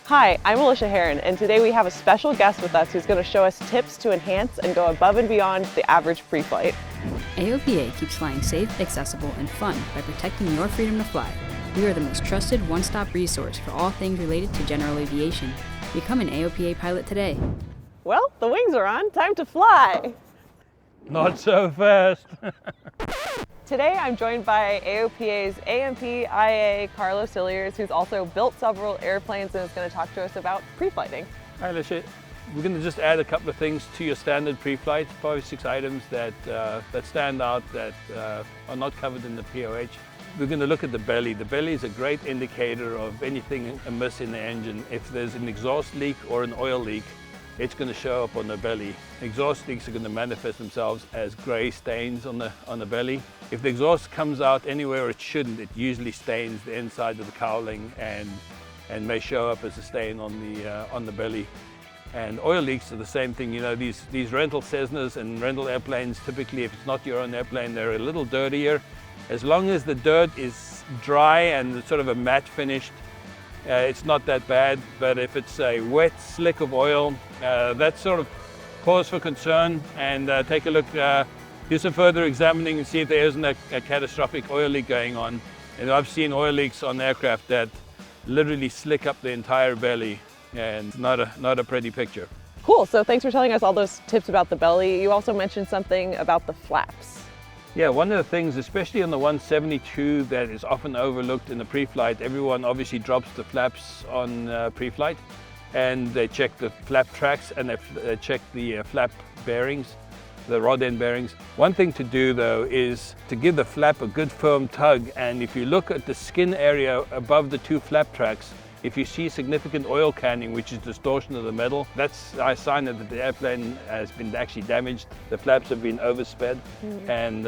Hi, I'm Alicia Heron, and today we have a special guest with us who's going to show us tips to enhance and go above and beyond the average pre-flight. AOPA keeps flying safe, accessible, and fun by protecting your freedom to fly. We are the most trusted one-stop resource for all things related to general aviation. Become an AOPA pilot today. Well, the wings are on. Time to fly. Not so fast. Today I'm joined by AOPA's A&P Carlo Cilliers, who's also built several airplanes and is going to talk to us about pre-flighting. Hi, Alicia. We're going to just add a couple of things to your standard pre-flight, 5 or 6 items that stand out that are not covered in the POH. We're going to look at the belly. The belly is a great indicator of anything amiss in the engine. If there's an exhaust leak or an oil leak, it's going to show up on the belly. Exhaust leaks are going to manifest themselves as grey stains on the belly. If the exhaust comes out anywhere it shouldn't, it usually stains the inside of the cowling and may show up as a stain on the belly. And oil leaks are the same thing. You know, these rental Cessnas and rental airplanes, typically if it's not your own airplane, they're a little dirtier. As long as the dirt is dry and sort of a matte finished, it's not that bad. But if it's a wet slick of oil, that's sort of cause for concern. And take a look, do some further examining and see if there isn't a catastrophic oil leak going on. And I've seen oil leaks on aircraft that literally slick up the entire belly, and it's not a pretty picture. Cool, so thanks for telling us all those tips about the belly. You also mentioned something about the flaps. Yeah, one of the things, especially on the 172, that is often overlooked in the pre-flight, everyone obviously drops the flaps on pre-flight, and they check the flap tracks and they check the flap bearings, the rod end bearings. One thing to do though is to give the flap a good firm tug, and if you look at the skin area above the 2 flap tracks, if you see significant oil canning, which is distortion of the metal, that's a sign that the airplane has been actually damaged. The flaps have been oversped and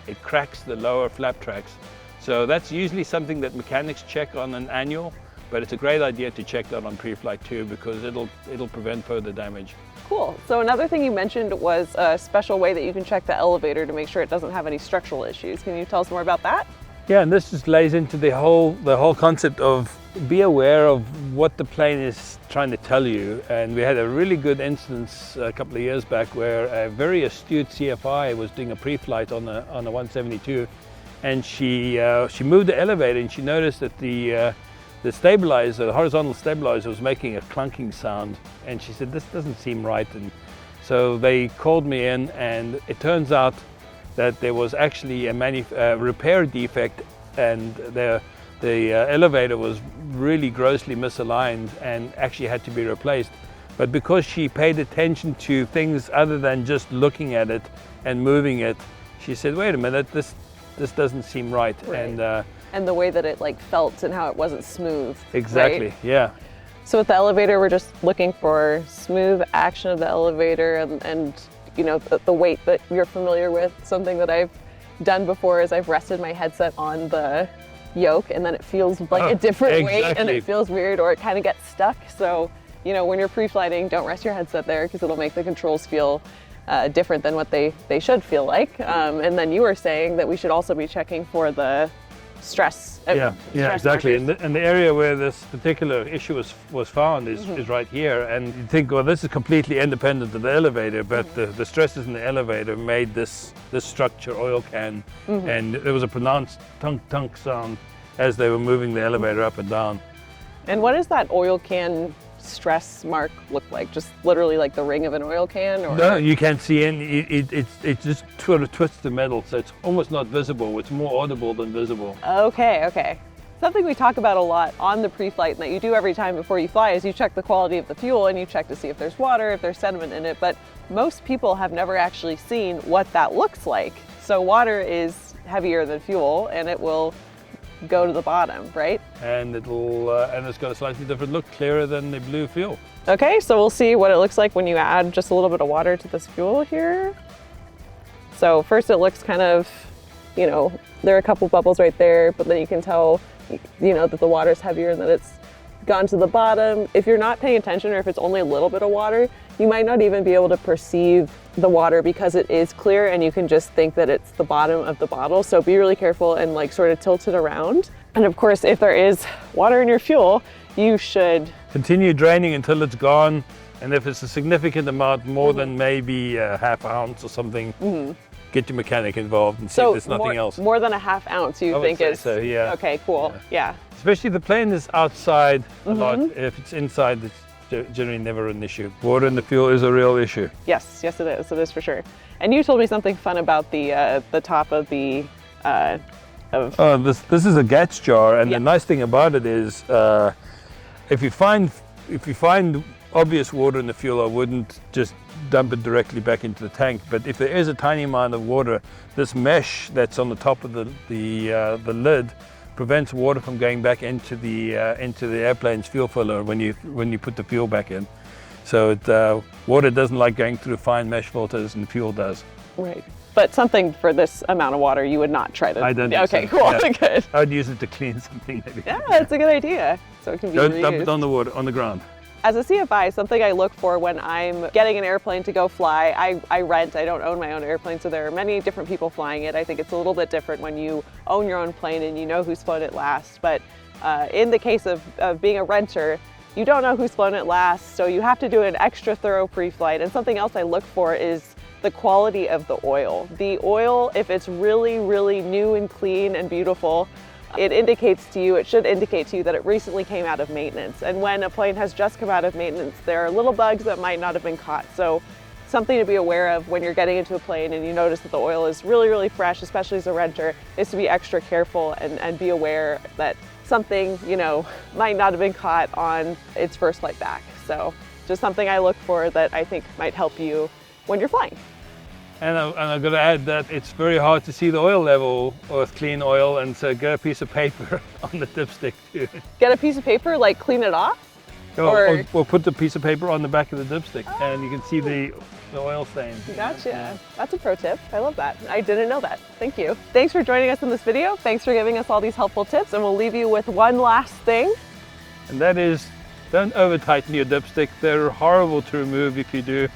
it cracks the lower flap tracks. So that's usually something that mechanics check on an annual, but it's a great idea to check that on pre-flight too, because it'll prevent further damage. Cool. So another thing you mentioned was a special way that you can check the elevator to make sure it doesn't have any structural issues. Can you tell us more about that? Yeah, and this just lays into the whole concept of be aware of what the plane is trying to tell you. And we had a really good instance a couple of years back where a very astute CFI was doing a pre-flight on the 172, and she moved the elevator and she noticed that the stabilizer, the horizontal stabilizer, was making a clunking sound, and she said, this doesn't seem right. And so they called me in, and it turns out that there was actually a repair defect, and the elevator was really grossly misaligned and actually had to be replaced. But because she paid attention to things other than just looking at it and moving it, she said, wait a minute, this doesn't seem right. And the way that it felt and how it wasn't smooth. Exactly, right? Yeah. So with the elevator, we're just looking for smooth action of the elevator and you know, the weight that you're familiar with. Something that I've done before is I've rested my headset on the yoke, and then it feels like a different weight, and it feels weird, or it kind of gets stuck. So, you know, when you're pre-flighting, don't rest your headset there, because it'll make the controls feel different than what they should feel like. And then you were saying that we should also be checking for the stress. Yeah, exactly. And the area where this particular issue was found is right here. And you think, well, this is completely independent of the elevator, but the stresses in the elevator made this structure oil can, and there was a pronounced tunk sound as they were moving the elevator up and down. And what does that oil can stress mark look like? Just literally like the ring of an oil can? Or? No, you can't see any. It just sort of twists the metal, so it's almost not visible. It's more audible than visible. Okay. Something we talk about a lot on the pre-flight, and that you do every time before you fly, is you check the quality of the fuel, and you check to see if there's water, if there's sediment in it. But most people have never actually seen what that looks like. So water is heavier than fuel, and it will go to the bottom, right? And it's got a slightly different look, clearer than the blue fuel. Okay, so we'll see what it looks like when you add just a little bit of water to this fuel here. So first it looks kind of, you know, there are a couple bubbles right there, but then you can tell, you know, that the water's heavier and that it's gone to the bottom. If you're not paying attention, or if it's only a little bit of water, you might not even be able to perceive the water because it is clear, and you can just think that it's the bottom of the bottle. So be really careful and sort of tilt it around. And of course, if there is water in your fuel, you should Continue draining until it's gone, and if it's a significant amount, more than maybe a half ounce or something, get your mechanic involved and see if there's nothing else. More than a half ounce, you think is? So, yeah. Okay, cool. Yeah. Especially if the plane is outside a lot. If it's inside, it's generally never an issue. Water in the fuel is a real issue. Yes, yes, it is. It is for sure. And you told me something fun about the top of the. This is a GATS jar, and the nice thing about it is, if you find obvious water in the fuel, I wouldn't just dump it directly back into the tank. But if there is a tiny amount of water, this mesh that's on the top of the lid prevents water from going back into the airplane's fuel filler when you put the fuel back in. So water doesn't like going through fine mesh filters, and fuel does. Right. But something for this amount of water, you would not try to. I don't. Okay, so. cool. Yeah. Good. I'd use it to clean something maybe. Yeah, that's a good idea. So it can be Don't reused. dump it on the water, on the ground. As a CFI, something I look for when I'm getting an airplane to go fly, I rent, I don't own my own airplane, so there are many different people flying it. I think it's a little bit different when you own your own plane and you know who's flown it last. But in the case of being a renter, you don't know who's flown it last, so you have to do an extra thorough pre-flight. And something else I look for is the quality of the oil. The oil, if it's really, really new and clean and beautiful, it should indicate to you that it recently came out of maintenance. And when a plane has just come out of maintenance, there are little bugs that might not have been caught. So something to be aware of when you're getting into a plane and you notice that the oil is really, really fresh, especially as a renter, is to be extra careful and be aware that something, might not have been caught on its first flight back. So just something I look for that I think might help you when you're flying. And I'm going to add that it's very hard to see the oil level with clean oil, and so get a piece of paper on the dipstick too. Get a piece of paper, like clean it off? Or put the piece of paper on the back of the dipstick, and you can see the oil stains. Gotcha. Yeah. That's a pro tip. I love that. I didn't know that. Thank you. Thanks for joining us in this video. Thanks for giving us all these helpful tips, and we'll leave you with one last thing. And that is, don't over tighten your dipstick. They're horrible to remove if you do.